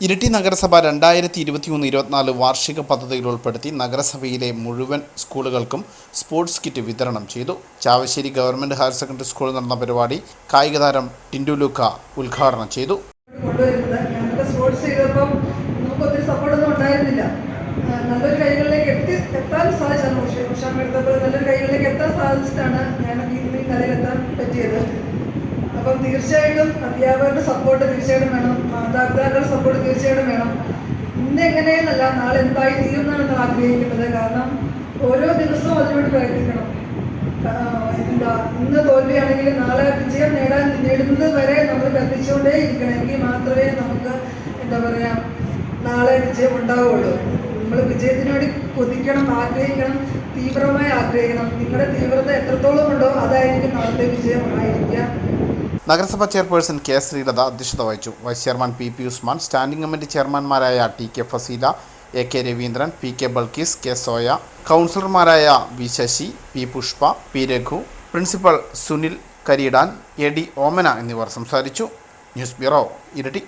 ഇരിട്ടി നഗരസഭ 2023-24 വാർഷിക പദ്ധതിയിൽ ഉൾപ്പെടുത്തി നഗരസഭയിലെ മുഴുവൻ സ്കൂളുകൾക്കും സ്പോർട്സ് കിറ്റ് വിതരണം ചെയ്തു. ചാവശ്ശേരി ഗവൺമെന്റ് ഹയർ സെക്കൻഡറി സ്കൂളിൽ നടന്ന പരിപാടി കായിക താരം ടിൻഡു ലൂക്ക ഉദ്ഘാടനം ചെയ്തു. നല്ലൊരു കൈകളിലേക്ക് എത്താൻ സാധിച്ചാണ് നല്ലൊരു കൈകളിലേക്ക് എത്താൻ സാധിച്ചിട്ടാണ് ഞാൻ ഈ നിലയിലെത്താൻ പറ്റിയത്. അപ്പം തീർച്ചയായിട്ടും അധ്യാപകരുടെ സപ്പോർട്ട് തീർച്ചയായിട്ടും വേണം, മാതാപിതാക്കളുടെ സപ്പോർട്ട് തീർച്ചയായിട്ടും വേണം. ഇന്ന് എങ്ങനെയെന്നല്ല, നാളെ എന്തായി തീരുമെന്നാണ് നമ്മൾ ആഗ്രഹിക്കുന്നത്. കാരണം ഓരോ ദിവസവും അതിനുവേണ്ടി പ്രയത്നിക്കണം. ഇന്ന് തോൽവിയാണെങ്കിലും നാളെ വിജയം നേടുന്നത് വരെ നമ്മൾ കത്തിച്ചുകൊണ്ടേ ഇരിക്കണം. എങ്കിൽ മാത്രമേ നമുക്ക് നാളെ വിജയം ഉണ്ടാവുകയുള്ളൂ. നമ്മൾ വിജയത്തിന് വേണ്ടി കൊതിക്കണം, ആഗ്രഹിക്കണം, തീവ്രമായി ആഗ്രഹിക്കണം. നിങ്ങളുടെ തീവ്രത എത്രത്തോളം ഉണ്ടോ അതായിരിക്കും നാളത്തെ വിജയം ആയിരിക്കുക. നഗരസഭാ ചെയർപേഴ്സൺ കെ ശ്രീലത അധ്യക്ഷത വഹിച്ചു. Vice chairman P Usman, standing committee ചെയർമാൻമാരായ T K Faseela, A K Raveendran, P K Balkees, K Soya, കൗൺസിലർമാരായ V Sasi, P Pushpa, P Raghu, principal Sunil Kariyidan, A D Omana എന്നിവർ സംസാരിച്ചു. News bureau, Iritty.